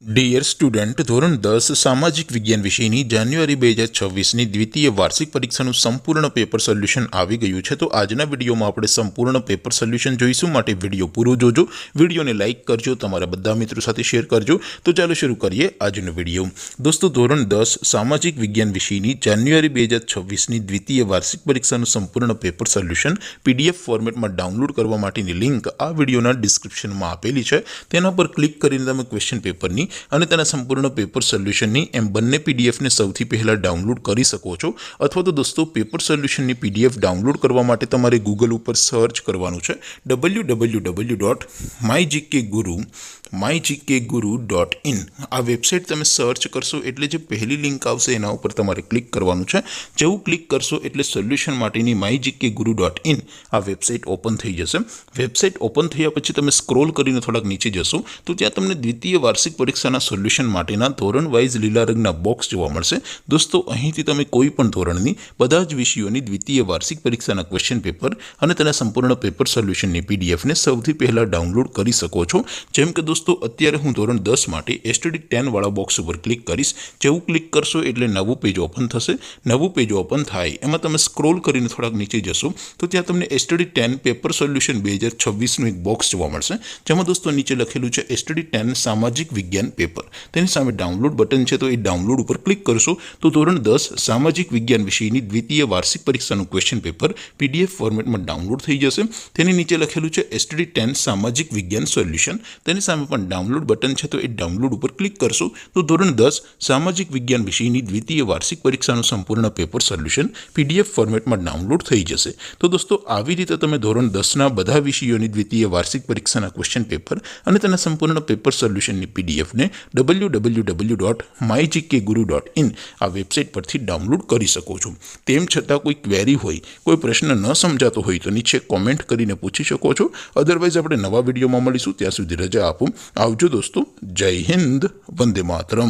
Dear student, ધોરણ 10 સામાજિક વિજ્ઞાન વિષયની જાન્યુઆરી 2026ની દ્વિતીય વાર્ષિક પરીક્ષાનું સંપૂર્ણ પેપર સોલ્યુશન આવી ગયું છે। તો આજના વિડીયોમાં આપણે સંપૂર્ણ પેપર સોલ્યુશન જોઈશું, માટે વિડીયો પૂરો જોજો, વિડીયોને લાઇક કરજો, તમારા બધા મિત્રો સાથે શેર કરજો। તો ચાલો શરૂ કરીએ આજનો વિડીયો। દોસ્તો, ધોરણ 10 સામાજિક વિજ્ઞાન વિષયની જાન્યુઆરી 2026ની દ્વિતીય વાર્ષિક પરીક્ષાનું સંપૂર્ણ પેપર સોલ્યુશન PDF ફોર્મેટમાં ડાઉનલોડ કરવા માટેની લિંક આ વિડીયોના ડિસ્ક્રિપ્શનમાં આપેલી છે। તેના પર ક્લિક કરીને તમે ક્વેશ્ચન પેપરની અને તેના સંપૂર્ણ પેપર સોલ્યુશનની એમ બંને પીડીએફને સૌથી પહેલાં ડાઉનલોડ કરી શકો છો। અથવા તો દોસ્તો, પેપર સોલ્યુશનની PDF ડાઉનલોડ કરવા માટે તમારે ગૂગલ ઉપર સર્ચ કરવાનું છે www.mygkguru.in। આ વેબસાઇટ તમે સર્ચ કરશો એટલે જે પહેલી લિંક આવશે એના ઉપર તમારે ક્લિક કરવાનું છે। જેવું ક્લિક કરશો એટલે સોલ્યુશન માટેની mygkguru.in આ વેબસાઇટ ઓપન થઈ જશે। વેબસાઇટ ઓપન થયા પછી તમે સ્ક્રોલ કરીને થોડાક નીચે જશો તો ત્યાં તમને દ્વિતીય વાર્ષિક પરીક્ષાના સોલ્યુશન માટેના ધોરણ વાઇઝ લીલા રંગના બોક્સ જોવા મળશે। દોસ્તો, અહીંથી તમે કોઈ પણ ધોરણની બધા જ વિષયોની દ્વિતીય વાર્ષિક પરીક્ષાના ક્વેશ્ચન પેપર અને તેના સંપૂર્ણ પેપર સોલ્યુશનની પીડીએફને સૌથી પહેલાં ડાઉનલોડ કરી શકો છો। જેમ કે દોસ્તો, અત્યારે હું ધોરણ 10 માટે STD 10 વાળા બોક્સ ઉપર ક્લિક કરીશ। જેવું ક્લિક કરશો એટલે નવું પેજ ઓપન થશે। નવું પેજ ઓપન થાય એમાં તમે સ્ક્રોલ કરીને થોડાક નીચે જશો તો ત્યાં તમને STD 10 પેપર સોલ્યુશન 2026નું એક બોક્સ જોવા મળશે, જેમાં દોસ્તો નીચે લખેલું છે STD 10 સામાજિક વિજ્ઞાન પેપર। તેની સામે ડાઉનલોડ બટન છે, તો એ ડાઉનલોડ ઉપર ક્લિક કરશો તો ધોરણ 10 સામાજિક વિજ્ઞાન વિષયની દ્વિતીય વાર્ષિક પરીક્ષાનું ક્વેશ્ચન પેપર PDF ફોર્મેટમાં ડાઉનલોડ થઈ જશે। તેની નીચે લખેલું છે STD 10 સામાજિક વિજ્ઞાન સોલ્યુશન। તેની સામે પણ ડાઉનલોડ બટન છે, તો એ ડાઉનલોડ ઉપર ક્લિક કરશો તો ધોરણ 10 સામાજિક વિજ્ઞાન વિષયની દ્વિતીય વાર્ષિક પરીક્ષાનું સંપૂર્ણ પેપર સોલ્યુશન PDF ફોર્મેટમાં ડાઉનલોડ થઈ જશે। તો દોસ્તો, આવી રીતે તમે ધોરણ 10ના બધા વિષયોની દ્વિતીય વાર્ષિક પરીક્ષાના ક્વેશ્ચન પેપર અને તેના સંપૂર્ણ પેપર સોલ્યુશનની પીડીએફને www.mygkguru.in આ વેબસાઇટ પરથી ડાઉનલોડ કરી શકો છો। તેમ છતાં કોઈ ક્વેરી હોય, કોઈ પ્રશ્ન ન સમજાતો હોય તો નીચે કોમેન્ટ કરીને પૂછી શકો છો। અધરવાઇઝ આપણે નવા વિડીયોમાં મળીશું, ત્યાં સુધી રજા આપો। આવજો દોસ્તો, જય હિન્દ, વંદે માતરમ।